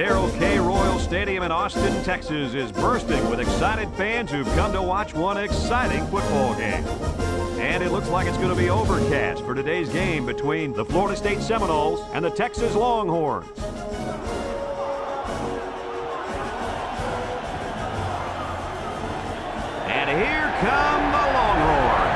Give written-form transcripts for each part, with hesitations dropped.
Darrell K. Royal Stadium in Austin, Texas is bursting with excited fans who've come to watch one exciting football game. And it looks like it's going to be overcast for today's game between the Florida State Seminoles and the Texas Longhorns. And here come the Longhorns.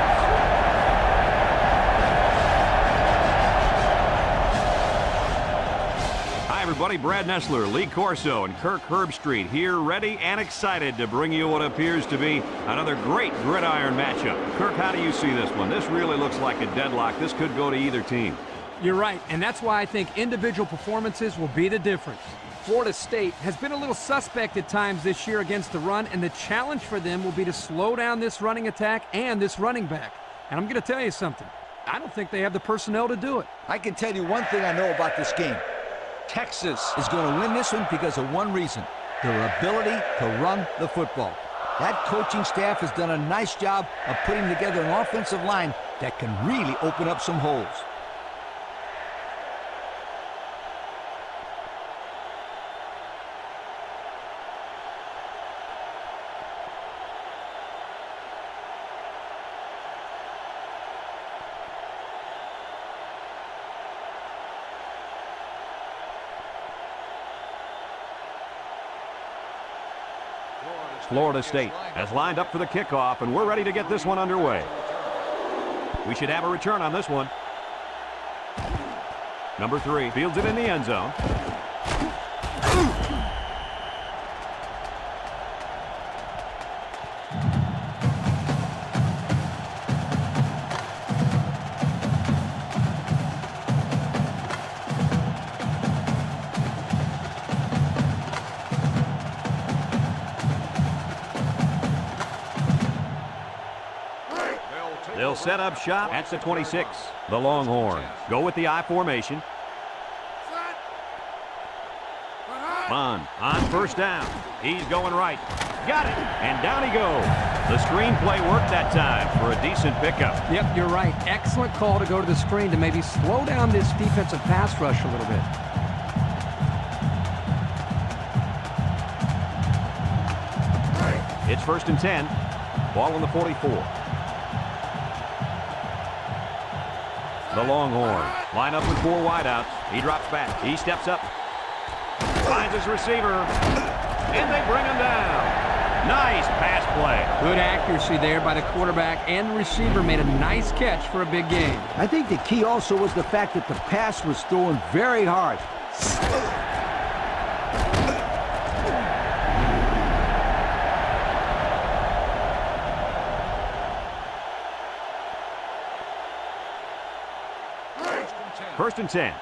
Everybody, Brad Nessler, Lee Corso, and Kirk Herbstreit here, ready and excited to bring you what appears to be another great gridiron matchup. Kirk, how do you see this one? This really looks like a deadlock. This could go to either team. You're right, and that's why I think individual performances will be the difference. Florida State has been a little suspect at times this year against the run, and the challenge for them will be to slow down this running attack and this running back. And I'm going to tell you something. I don't think they have the personnel to do it. I can tell you one thing I know about this game. Texas is going to win this one because of one reason: their ability to run the football. That coaching staff has done a nice job of putting together an offensive line that can really open up some holes. Florida State has lined up for the kickoff, and we're ready to get this one underway. We should have a return on this one. Number 3 fields it in the end zone. They'll set up shop at the 26. The Longhorns go with the I formation. on first down. He's going right. Got it. And down he goes. The screenplay worked that time for a decent pickup. Yep, you're right. Excellent call to go to the screen to maybe slow down this defensive pass rush a little bit. It's 1st and 10. Ball on the 44. The Longhorns line up with 4 wideouts. He drops back. He steps up. Finds his receiver. And they bring him down. Nice pass play. Good accuracy there by the quarterback, and the receiver made a nice catch for a big game. I think the key also was the fact that the pass was thrown very hard. First and 10.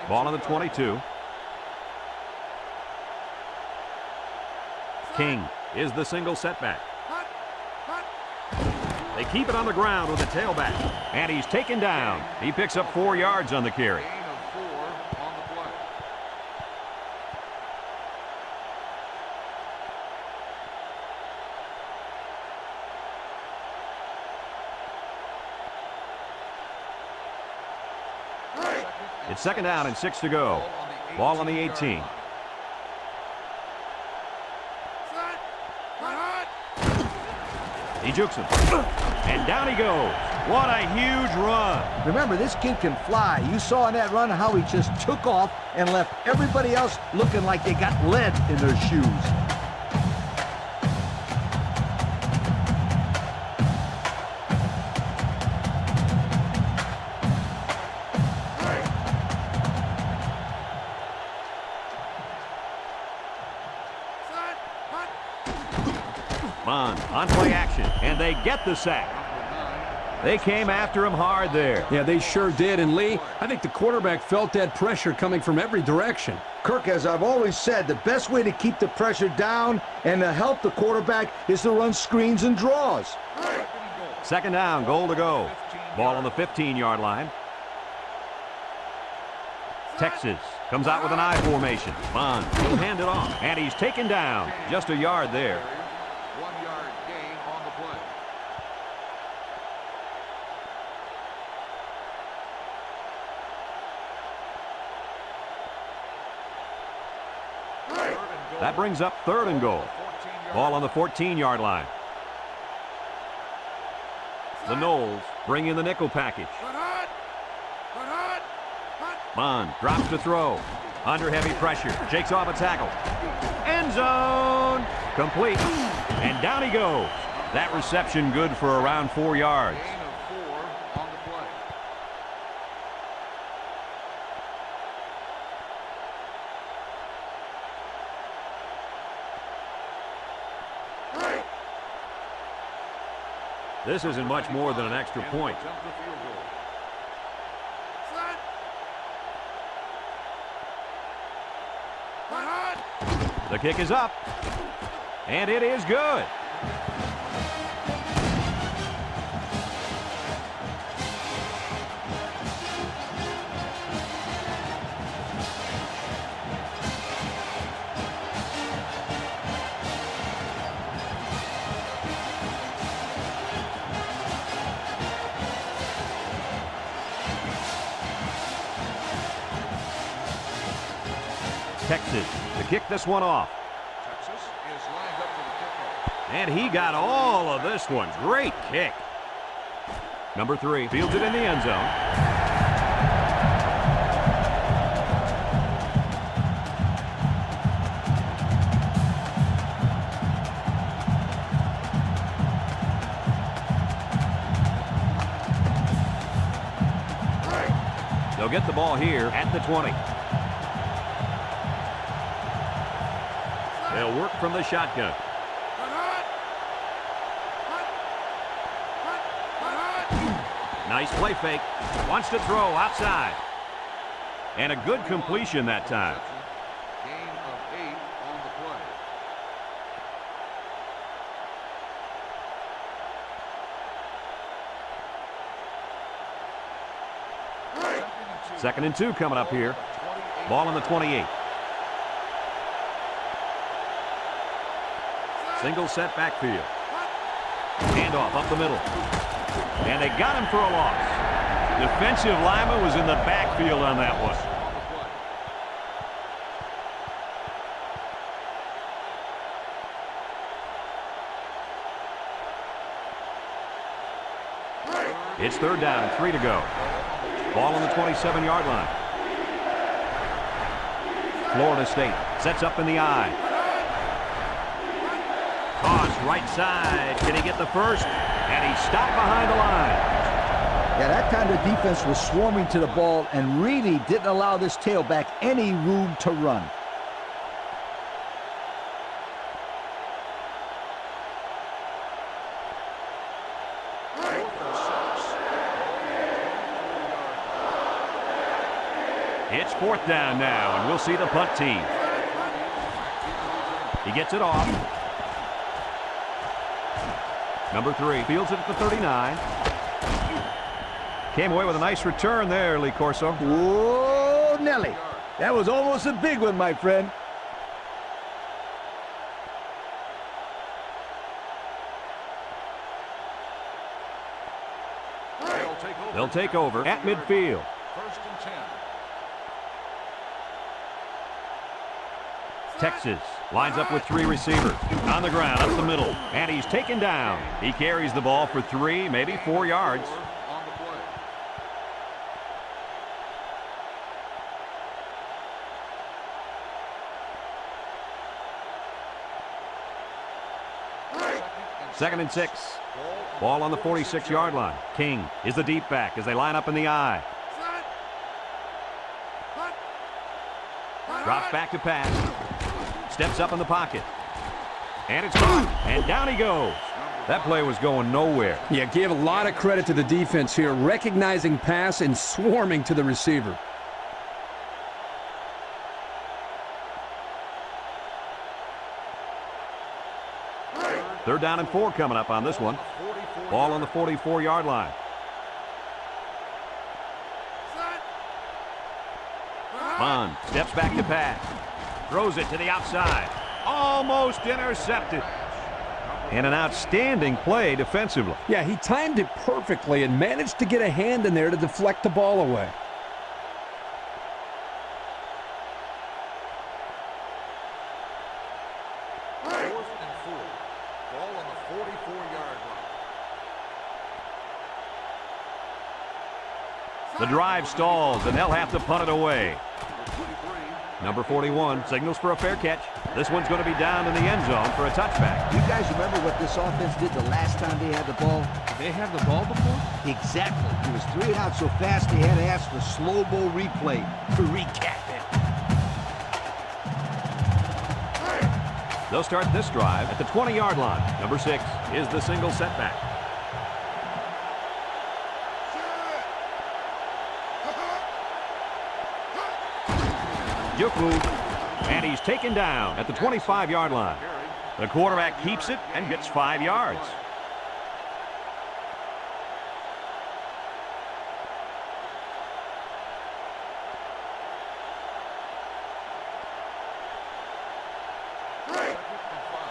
Ball on the 22. King is the single setback. They keep it on the ground with the tailback. And he's taken down. He picks up 4 yards on the carry. It's 2nd down and 6 to go. Ball on the 18. He jukes him. And down he goes. What a huge run. Remember, this kid can fly. You saw in that run how he just took off and left everybody else looking like they got lead in their shoes. On play action, and they get the sack. They came after him hard there. Yeah, they sure did. And Lee, I think the quarterback felt that pressure coming from every direction. Kirk, as I've always said, the best way to keep the pressure down and to help the quarterback is to run screens and draws. 2nd down, goal to go. Ball on the 15-yard line. Texas comes out with an I formation. Bond will hand it off, and he's taken down. Just a yard there. That brings up 3rd and goal. Ball on the 14-yard line. The Noles bring in the nickel package. Bond drops to throw. Under heavy pressure. Shakes off a tackle. End zone. Complete. And down he goes. That reception good for around 4 yards. Gain of 4 on the play. This isn't much more than an extra point. The kick is up. And it is good. Texas to kick this one off. Texas is lined up for the kickoff. And he got all of this one. Great kick. Number 3 fields it in the end zone. They'll get the ball here at the 20. They'll work from the shotgun. Nice play fake. Wants to throw outside. And a good completion that time. Gain of 8 on the play. 2nd and 2 coming up here. Ball on the 28. Single set backfield. Handoff up the middle. And they got him for a loss. Defensive lineman was in the backfield on that one. It's 3rd down and 3 to go. Ball on the 27-yard line. Florida State sets up in the eye. Toss right side. Can he get the first? And he stopped behind the line. Yeah, that time the defense was swarming to the ball and really didn't allow this tailback any room to run. It's 4th down now, and we'll see the punt team. He gets it off. Number 3 fields it at the 39. Came away with a nice return there, Lee Corso. Whoa, Nelly. That was almost a big one, my friend. They'll take over at midfield. 1st and 10. Texas lines up with 3 receivers. On the ground, up the middle. And he's taken down. He carries the ball for 3, maybe 4 yards. On the play. 2nd and 6. Ball on the 46-yard line. King is the deep back as they line up in the eye. Drops back to pass. Steps up in the pocket. And it's caught. And down he goes. That play was going nowhere. Yeah, give a lot of credit to the defense here, recognizing pass and swarming to the receiver. Third down and 4 coming up on this one. Ball on the 44-yard line. Bond steps back to pass. Throws it to the outside. Almost intercepted. And an outstanding play defensively. Yeah, he timed it perfectly and managed to get a hand in there to deflect the ball away. The drive stalls, and they'll have to punt it away. Number 41 signals for a fair catch. This one's going to be down in the end zone for a touchback. You guys remember what this offense did the last time they had the ball? Did they have the ball before? Exactly. It was 3 and out so fast they had to ask for slow-mo replay to recap it. They'll start this drive at the 20-yard line. Number 6 is the single setback. Juke move, and he's taken down at the 25-yard line. The quarterback keeps it and gets 5 yards.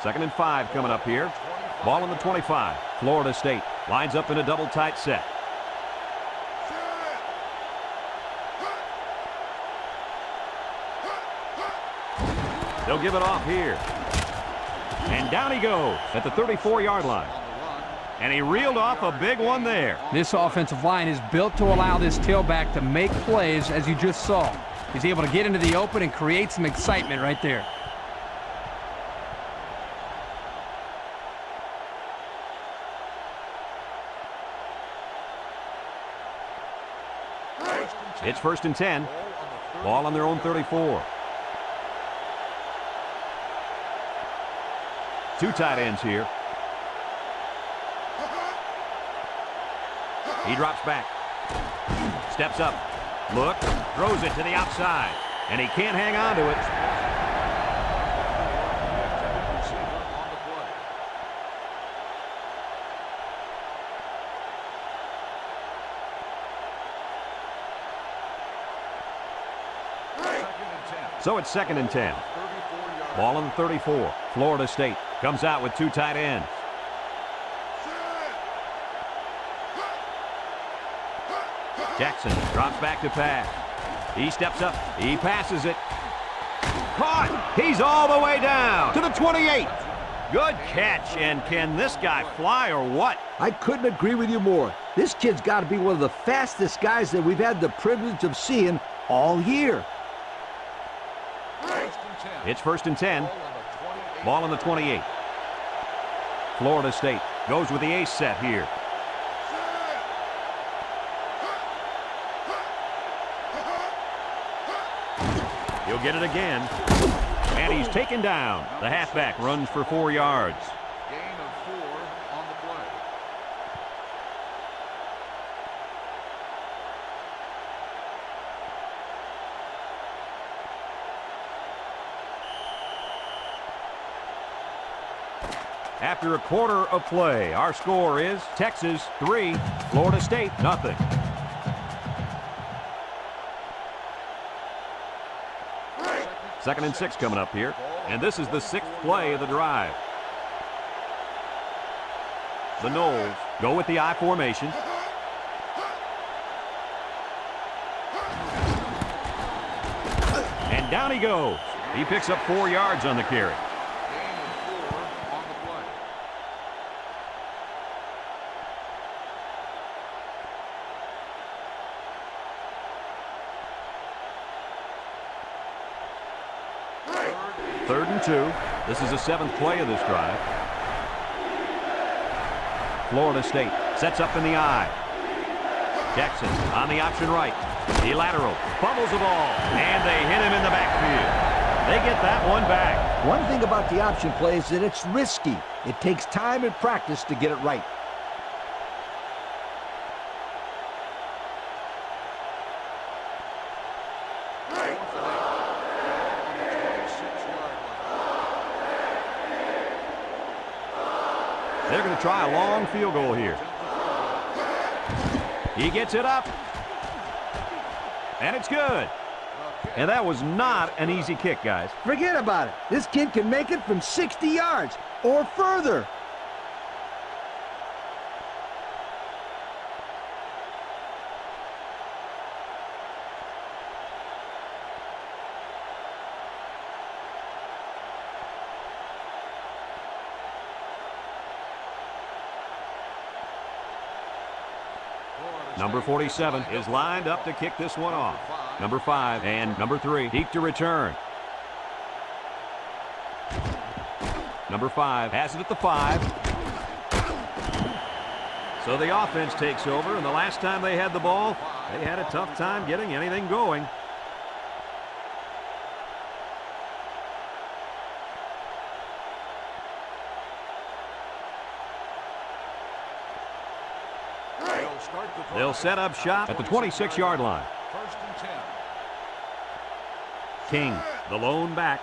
Second and 5 coming up here. Ball on the 25. Florida State lines up in a double tight set. They'll give it off here. And down he goes at the 34-yard line. And he reeled off a big one there. This offensive line is built to allow this tailback to make plays, as you just saw. He's able to get into the open and create some excitement right there. It's 1st and 10. Ball on their own 34. 2 tight ends here. He drops back. Steps up. Look. Throws it to the outside. And he can't hang on to it. So it's 2nd and 10. Ball on the 34. Florida State comes out with 2 tight ends. Jackson drops back to pass. He steps up. He passes it. Caught. He's all the way down to the 28. Good catch. And can this guy fly or what? I couldn't agree with you more. This kid's got to be one of the fastest guys that we've had the privilege of seeing all year. It's 1st and 10. Ball on the 28. Florida State goes with the ace set here. He'll get it again. And he's taken down. The halfback runs for 4 yards. Gain of 4 on the play. After a quarter of play, our score is Texas 3, Florida State nothing. Second and 6 coming up here, and this is the 6th play of the drive. The Noles go with the I formation. And down he goes. He picks up 4 yards on the carry. Gain of 4 on the play. Third and 2. This is the 7th play of this drive. Florida State sets up in the I. Jackson on the option right. He lateral, fumbles the ball, and they hit him in the backfield. They get that one back. One thing about the option play is that it's risky. It takes time and practice to get it right. They're going to try a long field goal here. He gets it up. And it's good. And that was not an easy kick, guys. Forget about it. This kid can make it from 60 yards or further. Number 47 is lined up to kick this one off. Number 5 and number 3 deep to return. Number 5 has it at the 5. So the offense takes over, and the last time they had the ball, they had a tough time getting anything going. They'll set up shop at the 26-yard line. First and 10. King, the lone back.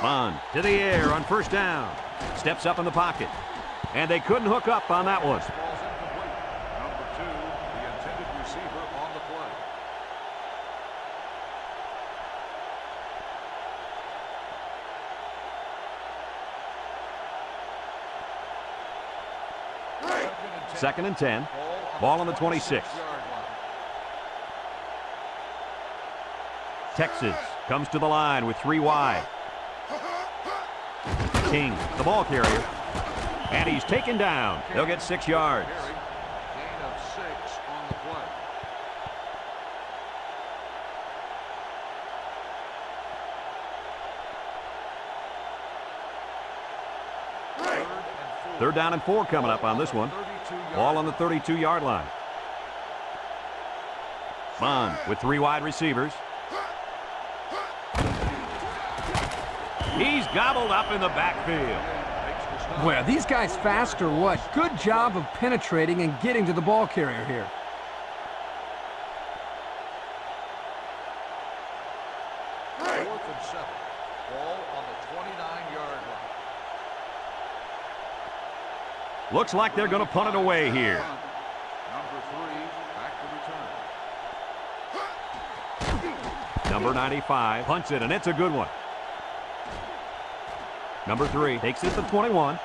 Bond to the air on first down. Steps up in the pocket. And they couldn't hook up on that one. Ball's incomplete. Number 2, the intended receiver on the play. Second and 10. Ball on the 26. Texas comes to the line with 3 wide. King, the ball carrier. And he's taken down. They'll get 6 yards. Gain of 6 on the play. Third down and 4 coming up on this one. Ball on the 32-yard line. Bond with 3 wide receivers. He's gobbled up in the backfield. Well, these guys fast or what? Good job of penetrating and getting to the ball carrier here. Fourth and 7. Ball on the 29-yard line. Looks like they're going to punt it away here. Number 3 back to return. Number 95 punts it, and it's a good one. Number 3 takes it to 21.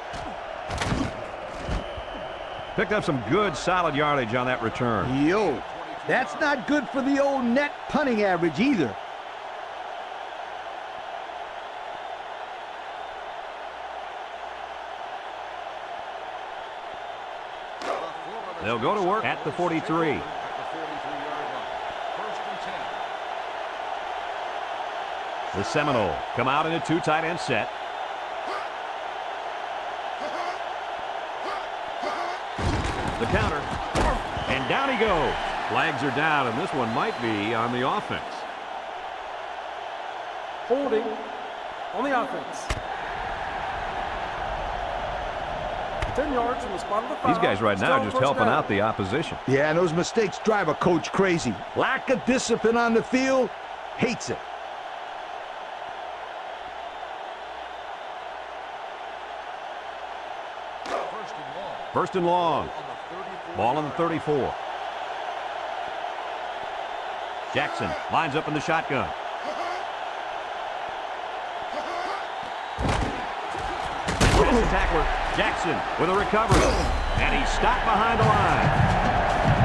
Picked up some good, solid yardage on that return. Yo, that's not good for the old net punting average either. They'll go to work at the 43. At the 43-yard line. First and 10. The Seminoles come out in a 2 tight end set. The counter, and down he goes. Flags are down, and this one might be on the offense. Holding on the offense. 10 yards from the spot of the foul. These guys right now Still just first helping down. out the opposition. Yeah, and those mistakes drive a coach crazy. Lack of discipline on the field, hates it. First and long. First and long. Ball on the 34. Jackson lines up in the shotgun. That's the tackler. Jackson with a recovery. And he's stopped behind the line.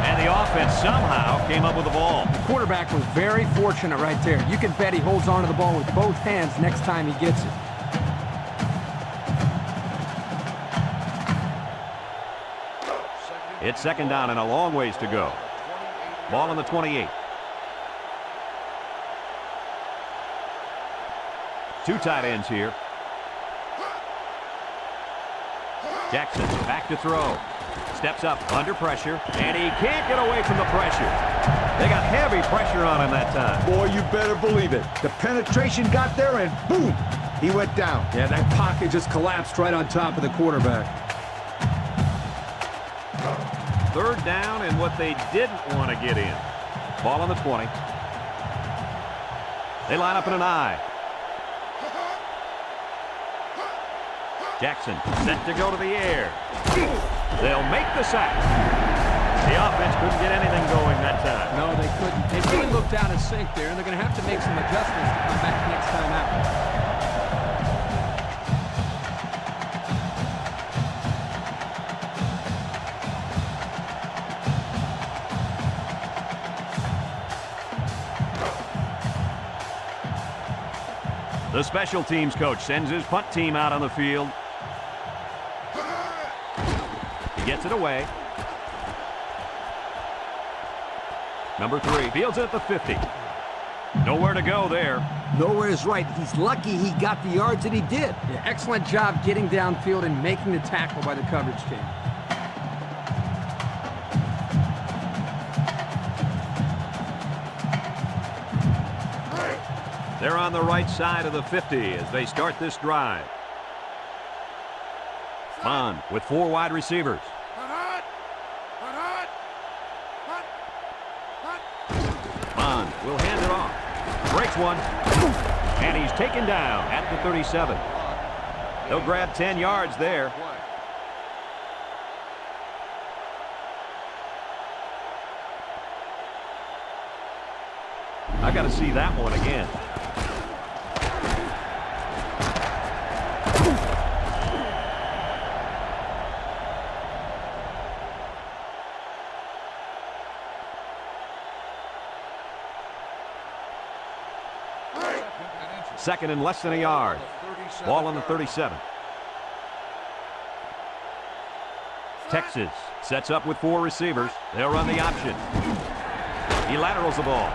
And the offense somehow came up with the ball. The quarterback was very fortunate right there. You can bet he holds on to the ball with both hands next time he gets it. It's second down and a long ways to go. Ball on the 28. 2 tight ends here. Jackson back to throw. Steps up under pressure, and he can't get away from the pressure. They got heavy pressure on him that time. Boy, you better believe it. The penetration got there, and boom, he went down. Yeah, that pocket just collapsed right on top of the quarterback. Third down and what they didn't want to get in. Ball on the 20. They line up in an I. Jackson set to go to the air. They'll make the sack. The offense couldn't get anything going that time. No, they couldn't. They really looked out of sync there, and they're going to have to make some adjustments to come back next time out. The special teams coach sends his punt team out on the field. He gets it away. Number 3 fields it at the 50. Nowhere to go there. Nowhere is right. He's lucky he got the yards that he did. Yeah, excellent job getting downfield and making the tackle by the coverage team. They're on the right side of the 50 as they start this drive. Bond with 4 wide receivers. Bond will hand it off. Breaks one. And he's taken down at the 37. They'll grab 10 yards there. I got to see that one again. Second and less than a yard. Ball on the 37. Texas sets up with 4 receivers. They'll run the option. He laterals the ball.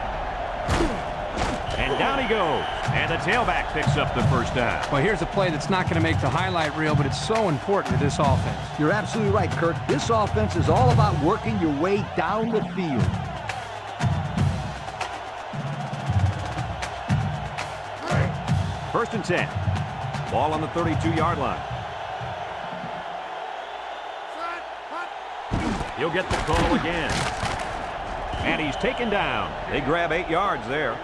And down he goes. And the tailback picks up the first down. Well, here's a play that's not going to make the highlight reel, but it's so important to this offense. You're absolutely right, Kurt. This offense is all about working your way down the field. First and 10. Ball on the 32-yard line. He'll get the call again. And he's taken down. They grab 8 yards there.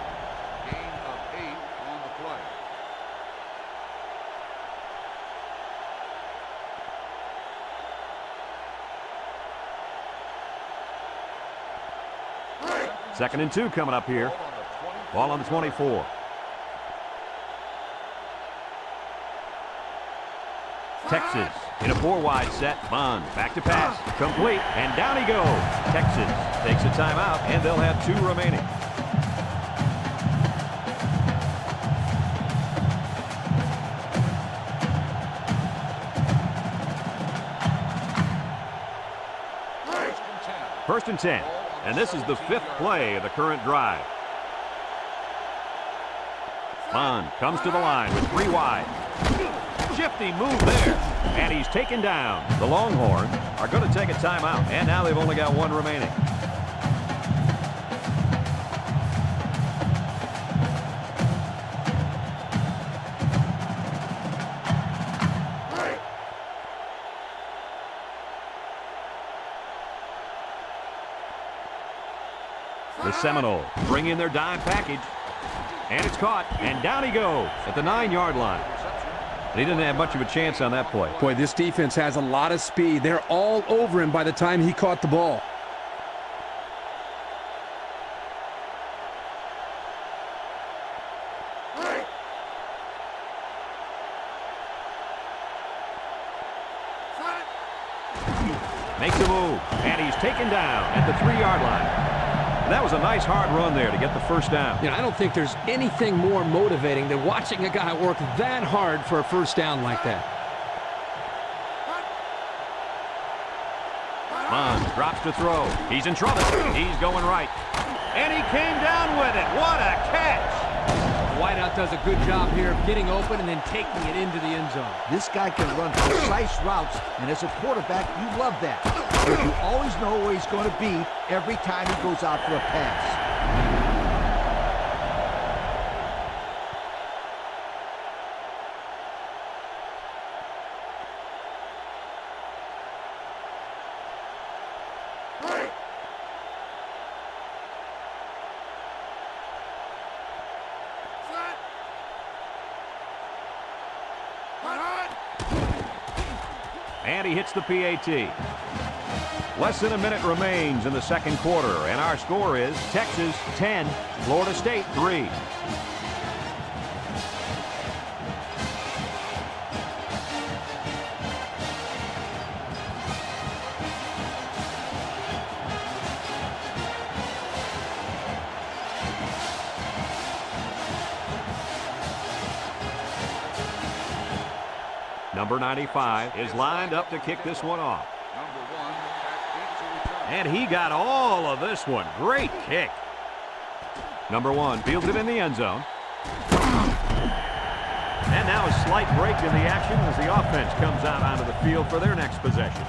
Gain of 8 on the play. Second and 2 coming up here. Ball on the 24. Texas in a 4-wide set. Bond back to pass. Complete. And down he goes. Texas takes a timeout, and they'll have 2 remaining. First and 10. And this is the 5th play of the current drive. Bond comes to the line with 3 wide. Shifty move there, and he's taken down. The Longhorns are going to take a timeout, and now they've only got 1 remaining. The Seminoles bring in their dime package, and it's caught, and down he goes at the 9-yard line. He didn't have much of a chance on that play. Boy, this defense has a lot of speed. They're all over him by the time he caught the ball. Makes a move, and he's taken down at the 3-yard line. That was a nice hard run there to get the first down. You know, I don't think there's anything more motivating than watching a guy work that hard for a first down like that. Bond drops to throw. He's in trouble. He's going right. And he came down with it. What a catch! Wideout does a good job here of getting open and then taking it into the end zone. This guy can run precise routes, and as a quarterback, you love that. But you always know where he's going to be every time he goes out for a pass. And he hits the PAT. Less than a minute remains in the second quarter, and our score is Texas 10, Florida State 3. Number 95 is lined up to kick this one off. And he got all of this one. Great kick. Number 1 fields it in the end zone. And now a slight break in the action as the offense comes out onto the field for their next possession.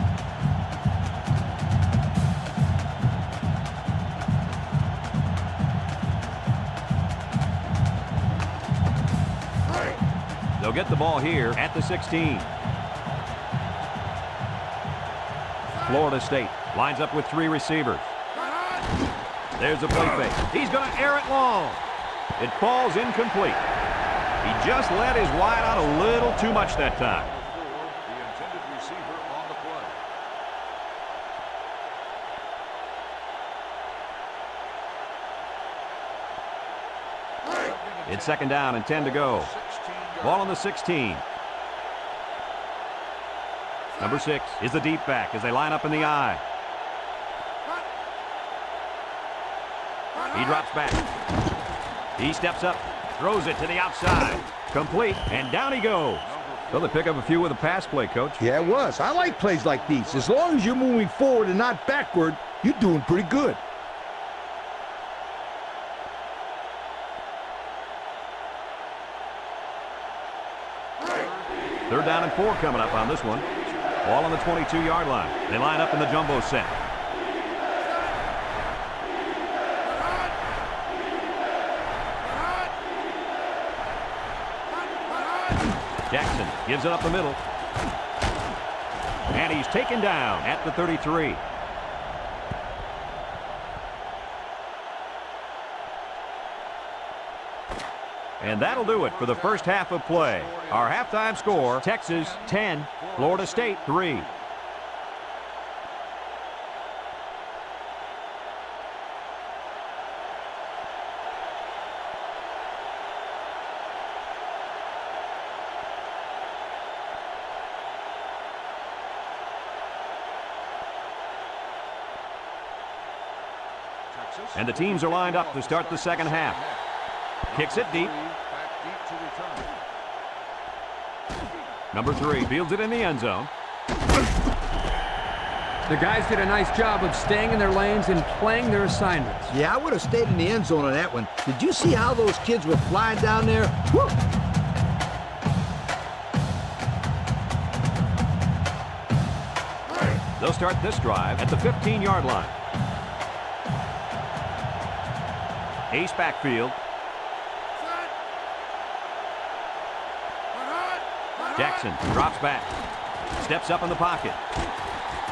They'll get the ball here at the 16. Florida State lines up with 3 receivers. There's a play fake. He's going to air it long. It falls incomplete. He just let his wide out a little too much that time. The intended receiver on the play. It's 2nd down and 10 to go. Ball on the 16. Number 6 is the deep back as they line up in the I. He drops back. He steps up, throws it to the outside. Complete, and down he goes. Well, they pick up a few with a pass play, Coach. Yeah, it was. I like plays like these. As long as you're moving forward and not backward, you're doing pretty good. Third down and 4 coming up on this one. Ball on the 22-yard line. They line up in the jumbo set. Jackson gives it up the middle. And he's taken down at the 33. And that'll do it for the first half of play. Our halftime score, Texas 10, Florida State 3. And the teams are lined up to start the second half. Kicks it deep. Number 3 fields it in the end zone. The guys did a nice job of staying in their lanes and playing their assignments. Yeah, I would have stayed in the end zone on that one. Did you see how those kids were flying down there? Woo! They'll start this drive at the 15-yard line. Ace backfield. Jackson drops back. Steps up in the pocket.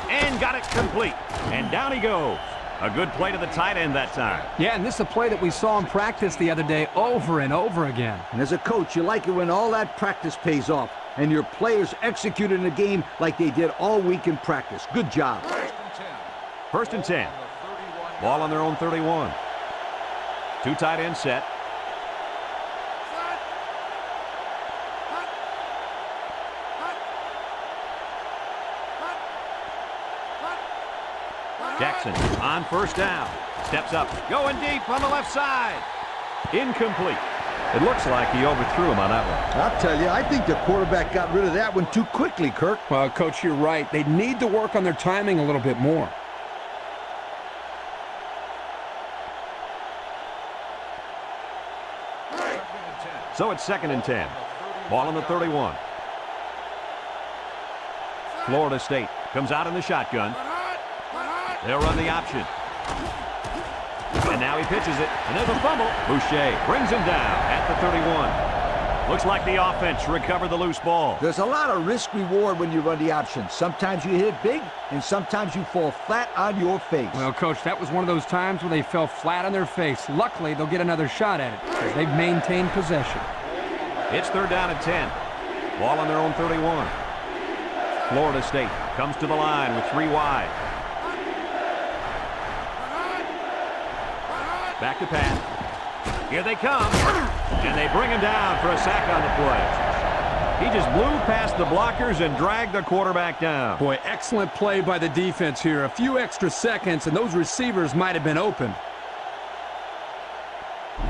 And got it complete. And down he goes. A good play to the tight end that time. Yeah, and this is a play that we saw in practice the other day over and over again. And as a coach, you like it when all that practice pays off and your players execute in the game like they did all week in practice. Good job. First and 10. Ball on their own 31. 2 tight ends set. Jackson on first down. Steps up. Going deep on the left side. Incomplete. It looks like he overthrew him on that one. I'll tell you, I think the quarterback got rid of that one too quickly, Kirk. Well, Coach, you're right. They need to work on their timing a little bit more. So it's 2nd and 10. Ball on the 31. Florida State comes out in the shotgun. They'll run the option. And now he pitches it. And there's a fumble. Boucher brings him down at the 31. Looks like the offense recovered the loose ball. There's a lot of risk-reward when you run the option. Sometimes you hit it big, and sometimes you fall flat on your face. Well, Coach, that was one of those times where they fell flat on their face. Luckily, they'll get another shot at it because they've maintained possession. It's 3rd down and 10. Ball on their own 31. Florida State comes to the line with 3 wide. Back to pass. Here they come. And they bring him down for a sack on the play. He just blew past the blockers and dragged the quarterback down. Boy, excellent play by the defense here. A few extra seconds, and those receivers might have been open.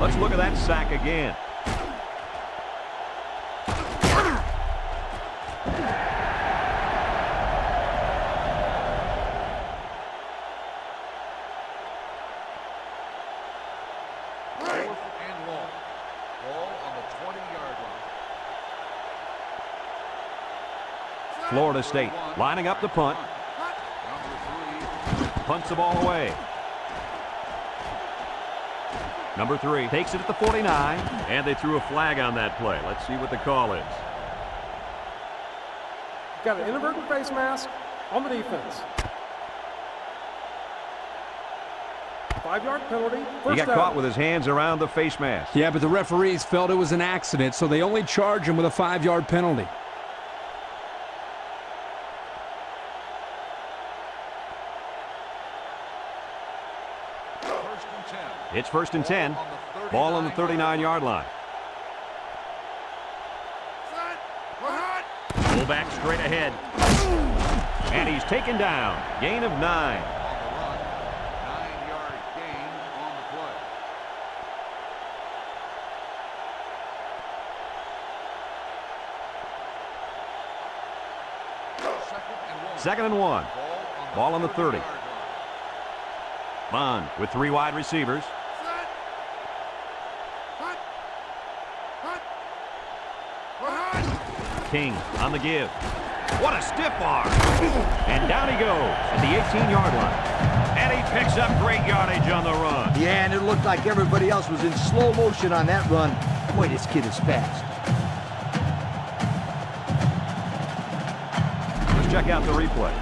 Let's look at that sack again. Florida State lining up the punt. Punts the ball away. Number 3 takes it at the 49, and they threw a flag on that play. Let's see what the call is. Got an inadvertent face mask on the defense. 5-yard penalty. He got caught with his hands around the face mask. Yeah, but the referees felt it was an accident, so they only charged him with a 5-yard penalty. It's 1st and 10. Ball on the 39-yard line. Fullback straight ahead. And he's taken down. Gain of 9. 9-yard gain on the play. Second and 1. Ball on the 30. Bond with 3 wide receivers. King on the give. What a stiff arm. And down he goes at the 18-yard line. And he picks up great yardage on the run. Yeah, and it looked like everybody else was in slow motion on that run. Boy, this kid is fast. Let's check out the replay.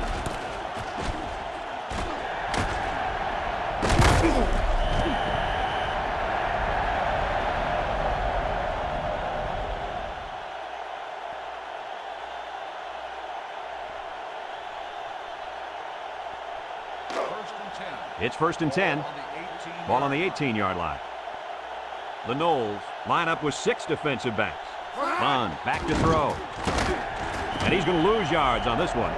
It's 1st and 10. Ball on the 18-yard line. The Noles line up with 6 defensive backs. Bond back to throw. And he's going to lose yards on this one.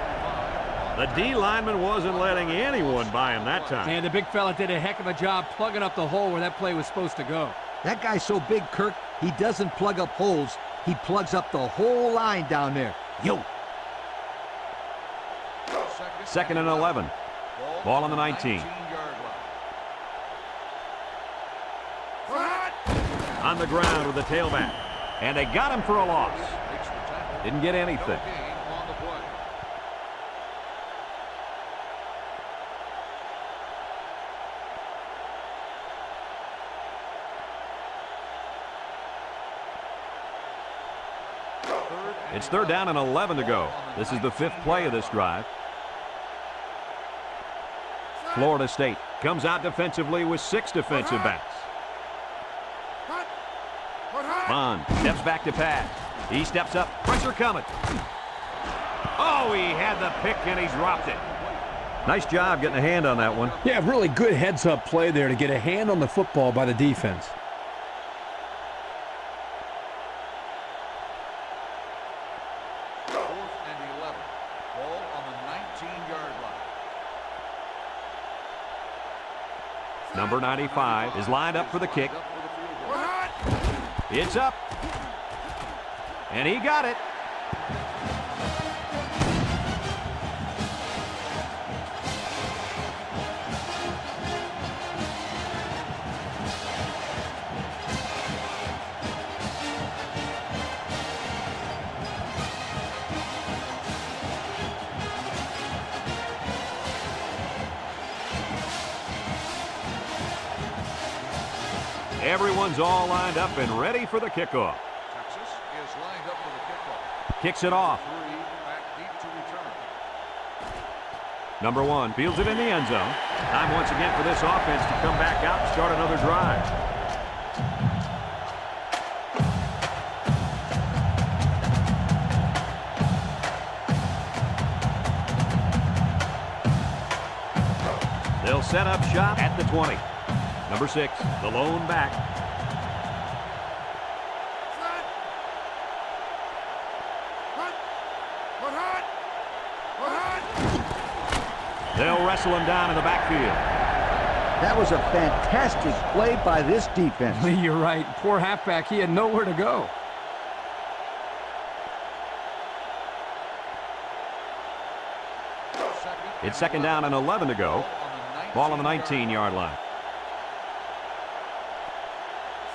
The D lineman wasn't letting anyone by him that time. And the big fella did a heck of a job plugging up the hole where that play was supposed to go. That guy's so big, Kirk, he doesn't plug up holes. He plugs up the whole line down there. Yo. 2nd and 11. Ball on the 19. On the ground with the tailback. And they got him for a loss. Didn't get anything. It's 3rd down and 11 to go. This is the 5th play of this drive. Florida State comes out defensively with 6 defensive backs. Bond steps back to pass. He steps up. Pressure coming. Oh, he had the pick and he dropped it. Nice job getting a hand on that one. Yeah, really good heads-up play there to get a hand on the football by the defense. Number 95 is lined up for the kick. It's up. And he got it. Everyone's all lined up and ready for the kickoff. Texas is lined up for the kickoff. Kicks it off. 3 back deep to return. Number 1 fields it in the end zone. Time once again for this offense to come back out and start another drive. They'll set up shop at the 20. Number 6, the lone back. They'll wrestle him down in the backfield. That was a fantastic play by this defense. You're right. Poor halfback. He had nowhere to go. It's 2nd down and 11 to go. Ball on the 19-yard line.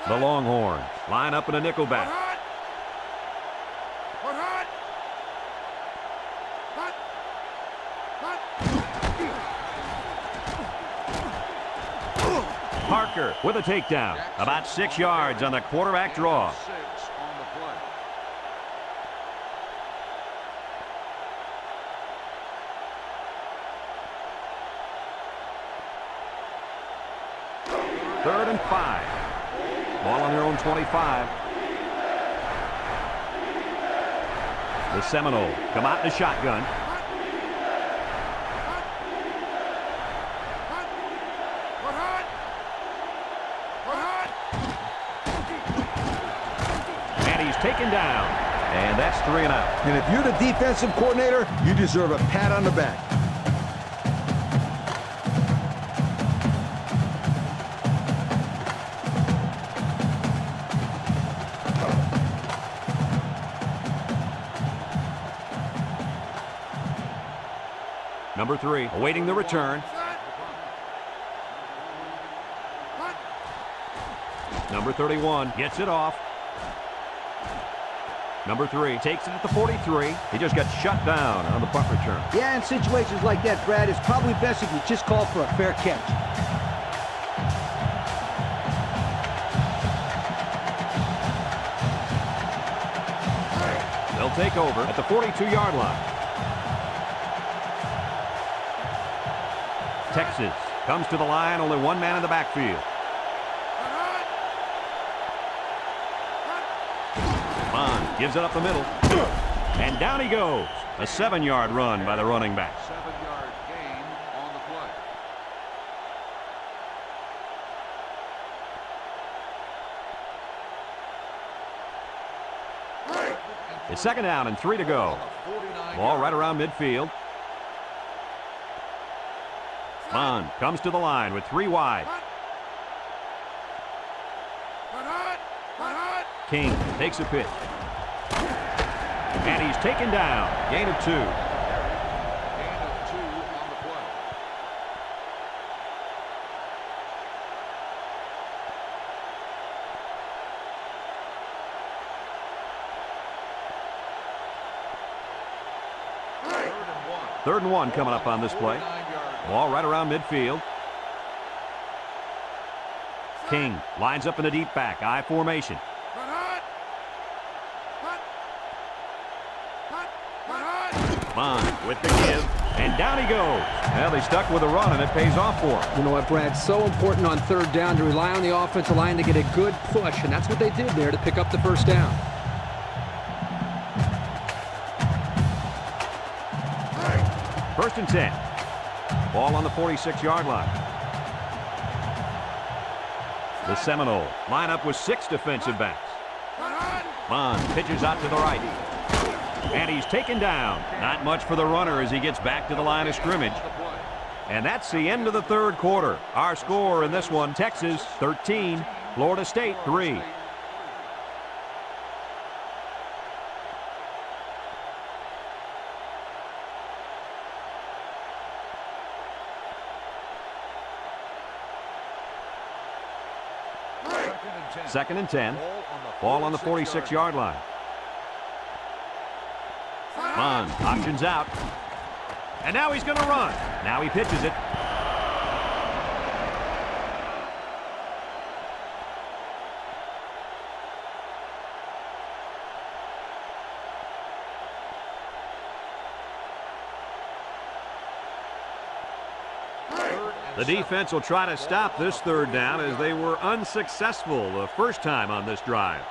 The Longhorns line up in a nickel back. Parker with a takedown. About 6 yards on the quarterback draw. 6 on the play. Third and 5. Ball on their own 25. The Seminoles come out in the shotgun. And he's taken down. And that's 3 and out. And if you're the defensive coordinator, you deserve a pat on the back. Number 3, awaiting the return. Number 31 gets it off. Number 3 takes it at the 43. He just got shut down on the punt return. Yeah, in situations like that, Brad, it's probably best if you just call for a fair catch. They'll take over at the 42-yard line. Texas comes to the line, only one man in the backfield. Bond gives it up the middle. And down he goes. A 7-yard run by the running back. 7-yard gain on the play. It's second down and 3 to go. Ball right around midfield. Bond comes to the line with 3 wide. King takes a pitch. And he's taken down. Gain of 2. Gain of 2 on the play. Third and 1 coming up on this play. Ball right around midfield. King lines up in the deep back. I formation. Bond with the give. And down he goes. Well, they stuck with a run, and it pays off for him. You know what, Brad? So important on third down to rely on the offensive line to get a good push, and that's what they did there to pick up the first down. First and 10. Ball on the 46-yard line. The Seminoles line up with 6 defensive backs. Bond pitches out to the right. And he's taken down. Not much for the runner as he gets back to the line of scrimmage. And that's the end of the third quarter. Our score in this one, Texas 13, Florida State 3. Second and 10. Ball on the 46-yard line. Bond options out. And now he's going to run. Now he pitches it. The defense will try to stop this third down as they were unsuccessful the first time on this drive.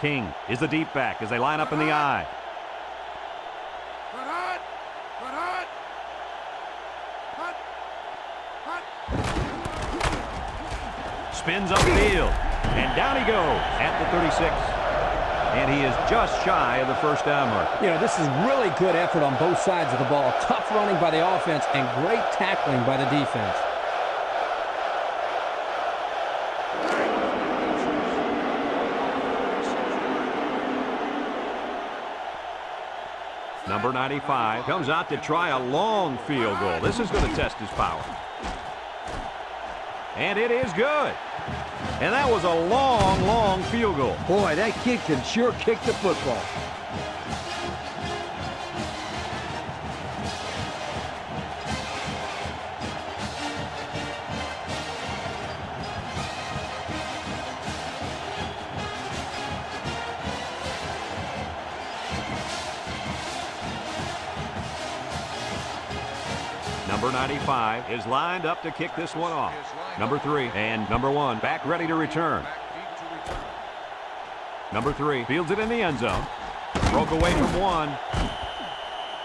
King is the deep back as they line up in the I. Spins upfield, and down he goes at the 36. And he is just shy of the first down mark. You know, this is really good effort on both sides of the ball. Tough running by the offense and great tackling by the defense. Number 95 comes out to try a long field goal. This is going to test his power. And it is good. And that was a long, long field goal. Boy, that kid can sure kick the football. Number 95 is lined up to kick this one off. Number 3 and number 1 back ready to return. Number 3 fields it in the end zone. Broke away from 1.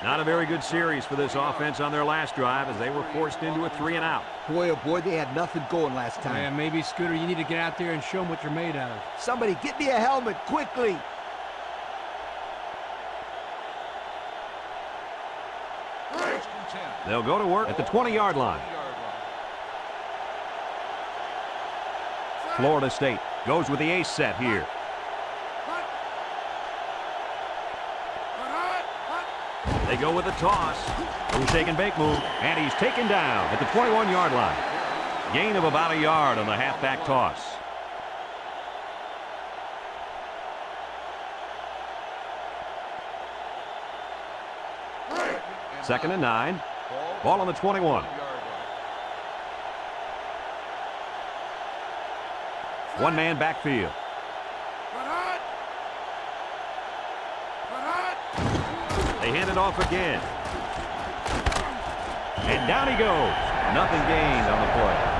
Not a very good series for this offense on their last drive as they were forced into a 3-and-out. Boy, oh boy, they had nothing going last time. Yeah, maybe, Scooter, you need to get out there and show them what you're made out of. Somebody get me a helmet quickly. They'll go to work at the 20-yard line. Florida State goes with the ace set here. They go with a toss. Little shake and bake move, and he's taken down at the 21-yard line. Gain of about a yard on the halfback toss. Second and 9. Ball on the 21. One-man backfield. They hand it off again. And down he goes. Nothing gained on the play.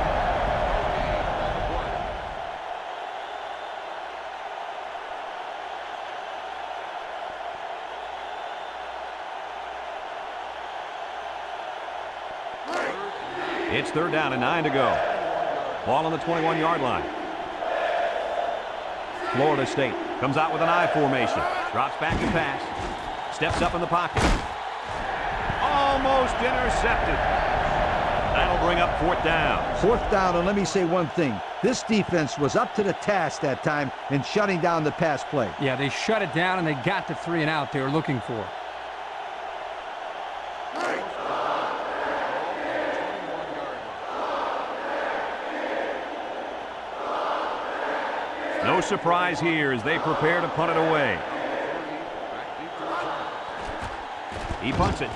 It's 3rd down and 9 to go. Ball on the 21-yard line. Florida State comes out with an I formation. Drops back to pass. Steps up in the pocket. Almost intercepted. That'll bring up 4th down. 4th down, and let me say one thing. This defense was up to the task that time in shutting down the pass play. Yeah, they shut it down, and they got the 3-and-out they were looking for. No surprise here as they prepare to punt it away. He punts it.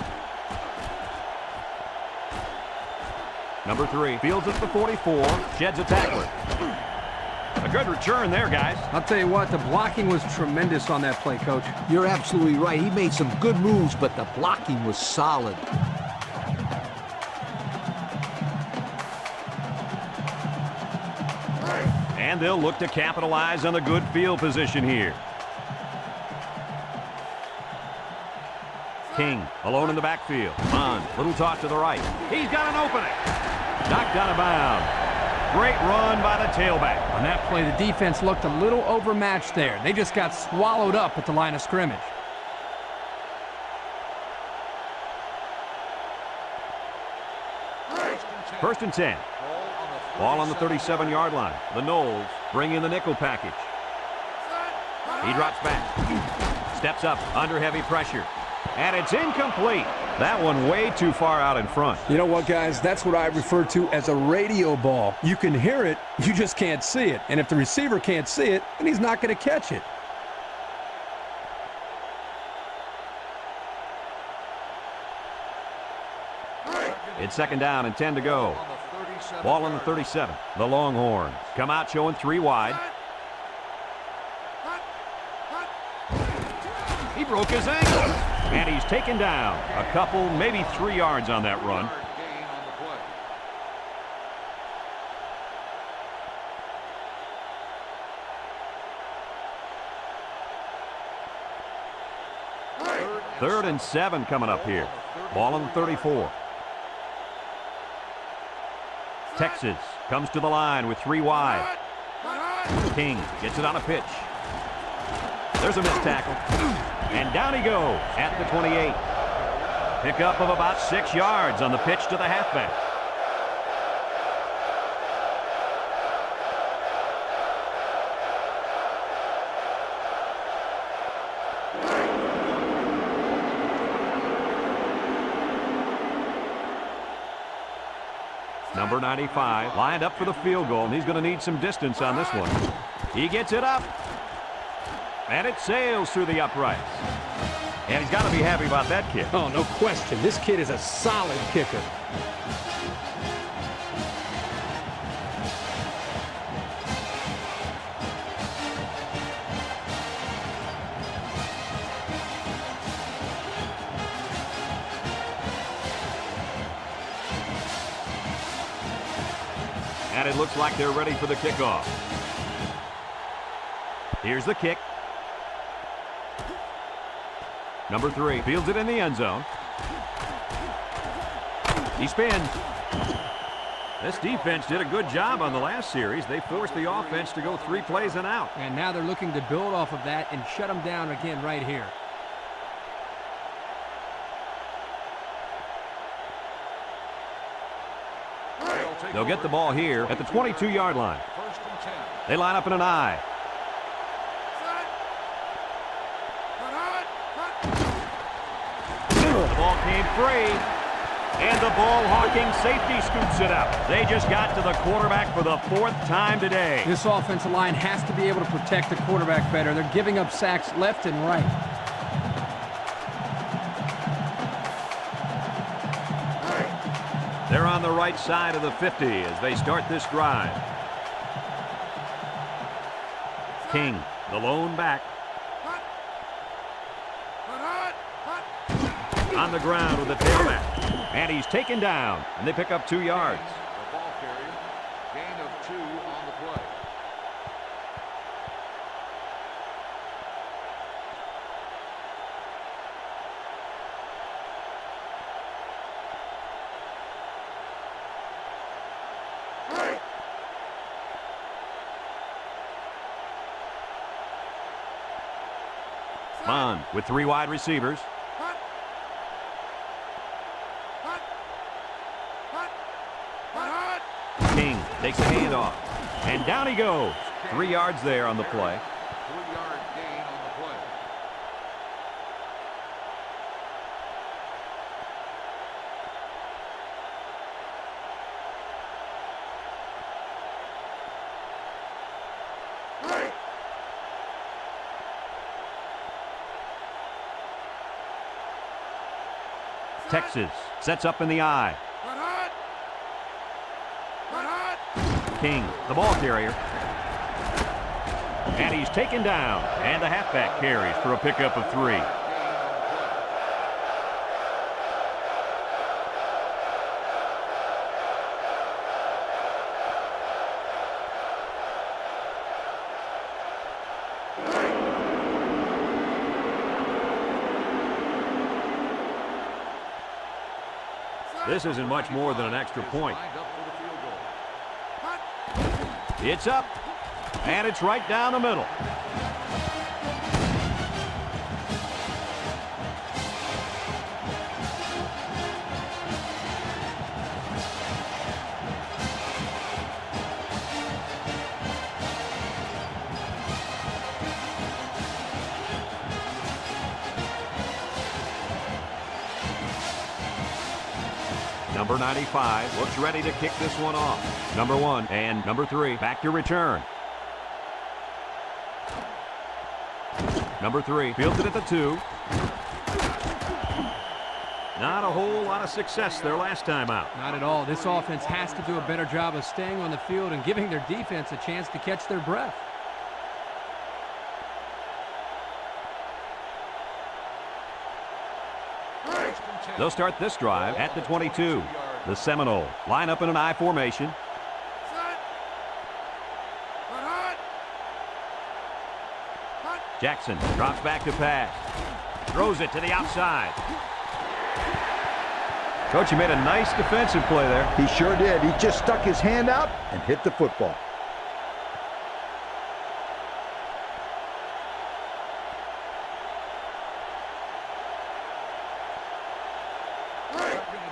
Number 3 fields at the 44, sheds a tackler. A good return there, guys. I'll tell you what, the blocking was tremendous on that play, Coach. You're absolutely right. He made some good moves, but the blocking was solid. And they'll look to capitalize on the good field position here. King alone in the backfield. Bond, little toss to the right. He's got an opening. Knocked out of bounds. Great run by the tailback. On that play, the defense looked a little overmatched there. They just got swallowed up at the line of scrimmage. First and 10. Ball on the 37-yard line. The Noles bring in the nickel package. He drops back. Steps up under heavy pressure. And it's incomplete. That one way too far out in front. You know what, guys? That's what I refer to as a radio ball. You can hear it, you just can't see it. And if the receiver can't see it, then he's not going to catch it. It's 2nd down and 10 to go. Ball on the 37. The Longhorns come out showing 3 wide. He broke his ankle. And he's taken down. A couple, maybe 3 yards on that run. Third and 7 coming up here. Ball on the 34. Texas comes to the line with 3 wide. King gets it on a pitch. There's a missed tackle. And down he goes at the 28. Pickup of about 6 yards on the pitch to the halfback. Number 95 lined up for the field goal, and he's going to need some distance on this one. He gets it up. And it sails through the uprights. And he's got to be happy about that kick. Oh, no question. This kid is a solid kicker. And it looks like they're ready for the kickoff. Here's the kick. Number 3 fields it in the end zone. He spins. This defense did a good job on the last series. They forced the offense to go 3 plays and out. And now they're looking to build off of that and shut them down again right here. They'll get the ball here at the 22-yard line. First and 10. They line up in an I. The ball came free, and the ball-hawking safety scoops it out. They just got to the quarterback for the 4th time today. This offensive line has to be able to protect the quarterback better. They're giving up sacks left and right. They're on the right side of the 50 as they start this drive. King, the lone back. On the ground with the tailback. And he's taken down, and they pick up 2 yards. The ball carrier, gain of 2 on the play. Bond with 3 wide receivers. King takes a handoff, and down he goes. 3 yards there on the play. 3-yard gain on the play. Texas sets up in the I. King, the ball carrier. And he's taken down. And the halfback carries for a pickup of 3. This isn't much more than an extra point. Lined up for the field goal. It's up, and it's right down the middle. Number 95 looks ready to kick this one off. Number 1 and number 3 back to return. Number 3 fields it at the 2. Not a whole lot of success their last time out. Not at all. This offense has to do a better job of staying on the field and giving their defense a chance to catch their breath. They'll start this drive at the 22. The Seminoles line up in an I formation. Jackson drops back to pass. Throws it to the outside. Coach, he made a nice defensive play there. He sure did. He just stuck his hand out and hit the football.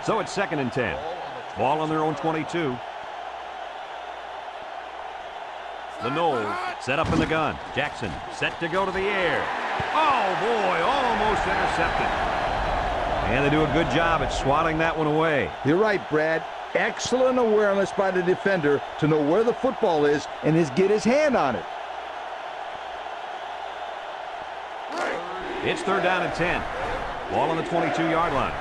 So it's 2nd and 10. Ball on their own 22. The Noles set up in the gun. Jackson set to go to the air. Oh, boy, almost intercepted. And they do a good job at swatting that one away. You're right, Brad. Excellent awareness by the defender to know where the football is and get his hand on it. It's 3rd down and 10. Ball on the 22-yard line.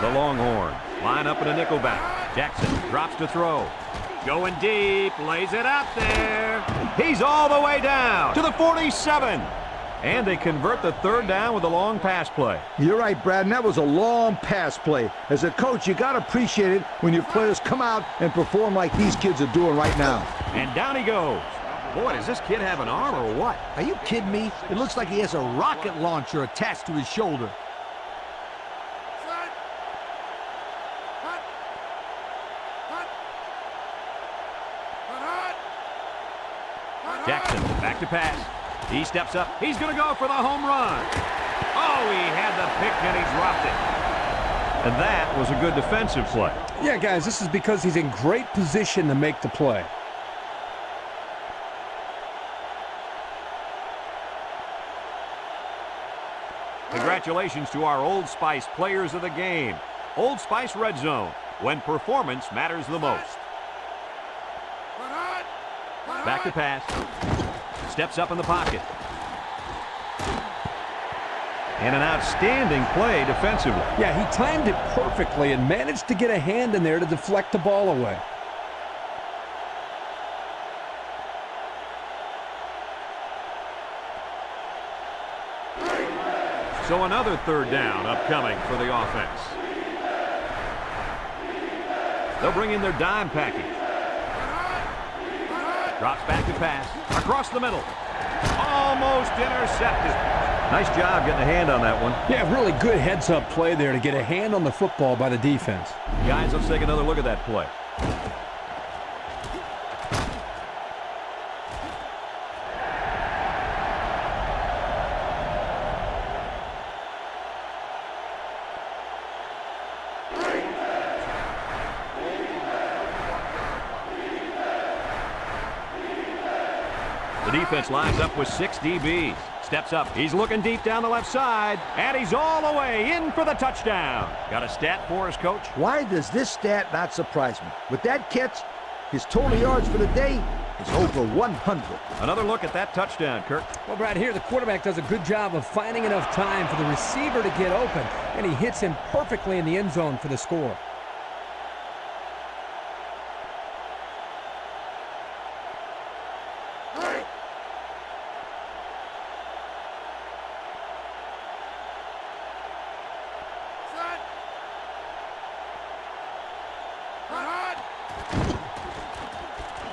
The Longhorns line up in a nickel back. Jackson drops to throw. Going deep, lays it out there. He's all the way down to the 47. And they convert the third down with a long pass play. You're right, Brad, and that was a long pass play. As a coach, you got to appreciate it when your players come out and perform like these kids are doing right now. And down he goes. Boy, does this kid have an arm or what? Are you kidding me? It looks like he has a rocket launcher attached to his shoulder. Jackson back to pass. He steps up. He's going to go for the home run. Oh, he had the pick and he dropped it. And that was a good defensive play. Yeah, guys, this is because he's in great position to make the play. Congratulations to our Old Spice players of the game. Old Spice Red Zone, when performance matters the most. Back to pass. Steps up in the pocket. And an outstanding play defensively. Yeah, he timed it perfectly and managed to get a hand in there to deflect the ball away. So another third down upcoming for the offense. They'll bring in their dime package. Drops back to pass. Across the middle. Almost intercepted. Nice job getting a hand on that one. Yeah, really good heads-up play there to get a hand on the football by the defense. Guys, let's take another look at that play. The defense lines up with 6 DBs. Steps up. He's looking deep down the left side. And he's all the way in for the touchdown. Got a stat for us, Coach? Why does this stat not surprise me? With that catch, his total yards for the day is over 100. Another look at that touchdown, Kirk. Well, Brad, here the quarterback does a good job of finding enough time for the receiver to get open, and he hits him perfectly in the end zone for the score.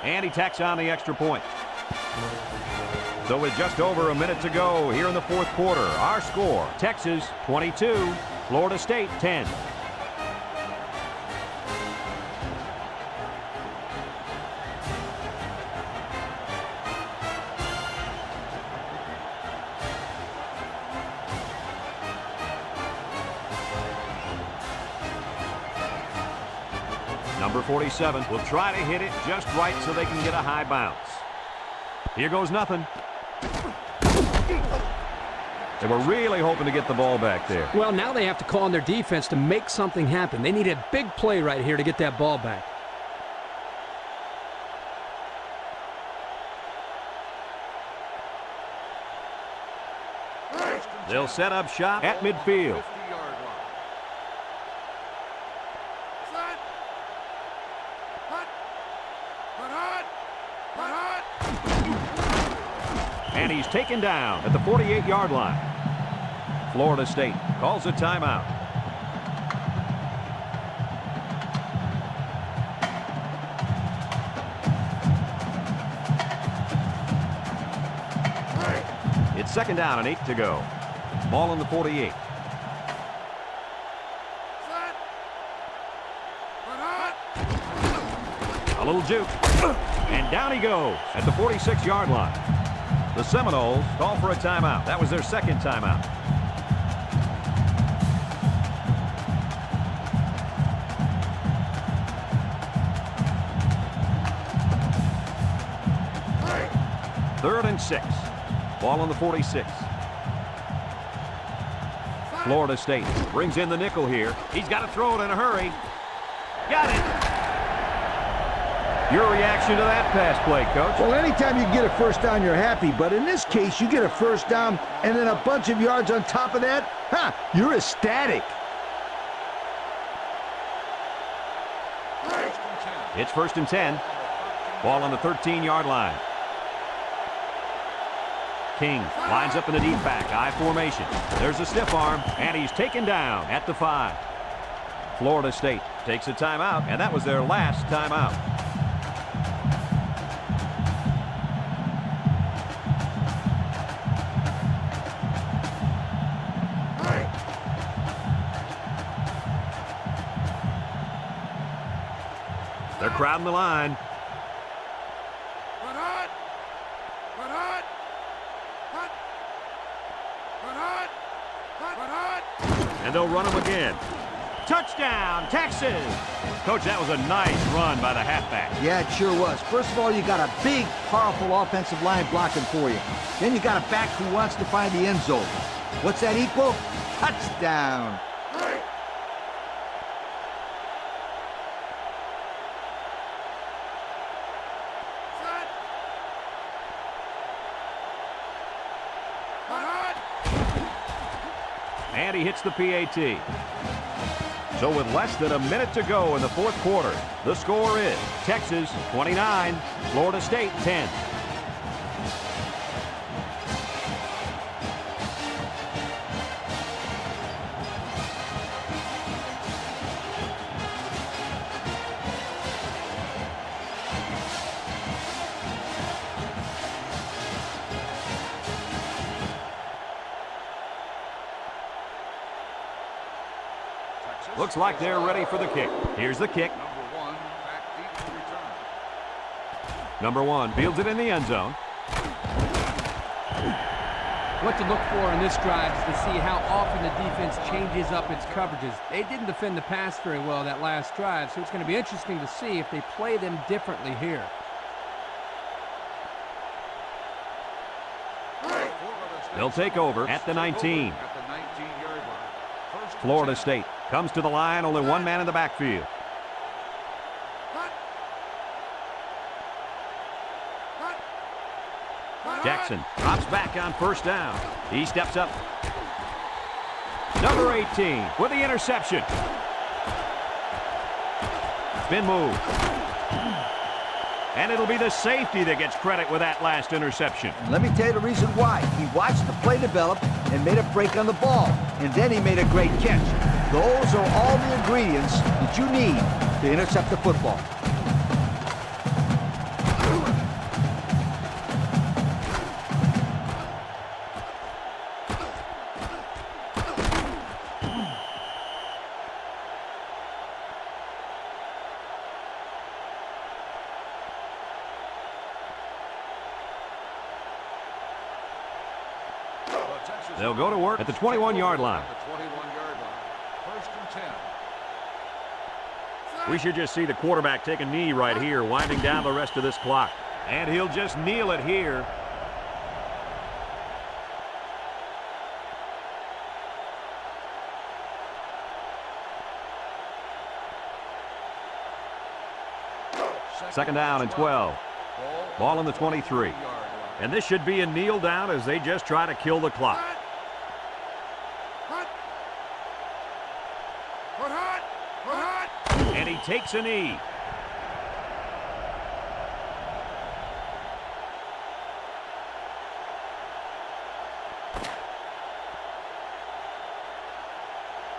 And he tacks on the extra point. So with just over a minute to go here in the fourth quarter, our score, Texas 22, Florida State 10. Number 47 will try to hit it just right so they can get a high bounce. Here goes nothing. They were really hoping to get the ball back there. Well, now they have to call on their defense to make something happen. They need a big play right here to get that ball back. They'll set up shop at midfield. And he's taken down at the 48-yard line. Florida State calls a timeout. It's second down and 8 to go. Ball on the 48. A little juke. And down he goes at the 46-yard line. The Seminoles call for a timeout. That was their second timeout. Third and 6. Ball on the 46. Florida State brings in the nickel here. He's got to throw it in a hurry. Got it. Your reaction to that pass play, Coach? Well, anytime you get a first down, you're happy. But in this case, you get a first down and then a bunch of yards on top of that. You're ecstatic. It's first and 10. Ball on the 13-yard line. King lines up in the deep back, I formation. There's a stiff arm, and he's taken down at the 5. Florida State takes a timeout, and that was their last timeout. They're crowding the line. And they'll run him again. Touchdown, Texas! Coach, that was a nice run by the halfback. Yeah, it sure was. First of all, you got a big, powerful offensive line blocking for you. Then you got a back who wants to find the end zone. What's that equal? Touchdown! And he hits the PAT. So with less than a minute to go in the fourth quarter, the score is Texas 29, Florida State 10. Looks like they're ready for the kick. Here's the kick. Number 1 fields it in the end zone. What to look for in this drive is to see how often the defense changes up its coverages. They didn't defend the pass very well that last drive, so it's going to be interesting to see if they play them differently here. They'll take over at the 19. Florida State comes to the line, only one man in the backfield. Jackson drops back on first down. He steps up. Number 18 with the interception. Spin move. And it'll be the safety that gets credit with that last interception. Let me tell you the reason why. He watched the play develop and made a break on the ball. And then he made a great catch. Those are all the ingredients that you need to intercept the football. They'll go to work at the 21-yard line. First and 10. We should just see the quarterback take a knee right here, winding down the rest of this clock. And he'll just kneel it here. Second down and 12. Ball on the 23. And this should be a kneel down as they just try to kill the clock. And he takes a knee.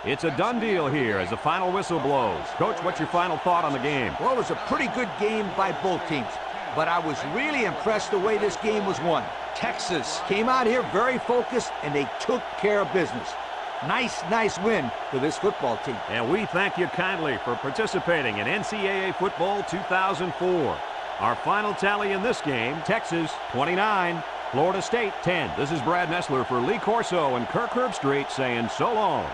It's a done deal here as the final whistle blows. Coach, what's your final thought on the game? Well, it was a pretty good game by both teams. But I was really impressed the way this game was won. Texas came out here very focused, and they took care of business. Nice win for this football team. And we thank you kindly for participating in NCAA Football 2004. Our final tally in this game, Texas 29, Florida State 10. This is Brad Nessler for Lee Corso and Kirk Herbstreit saying so long.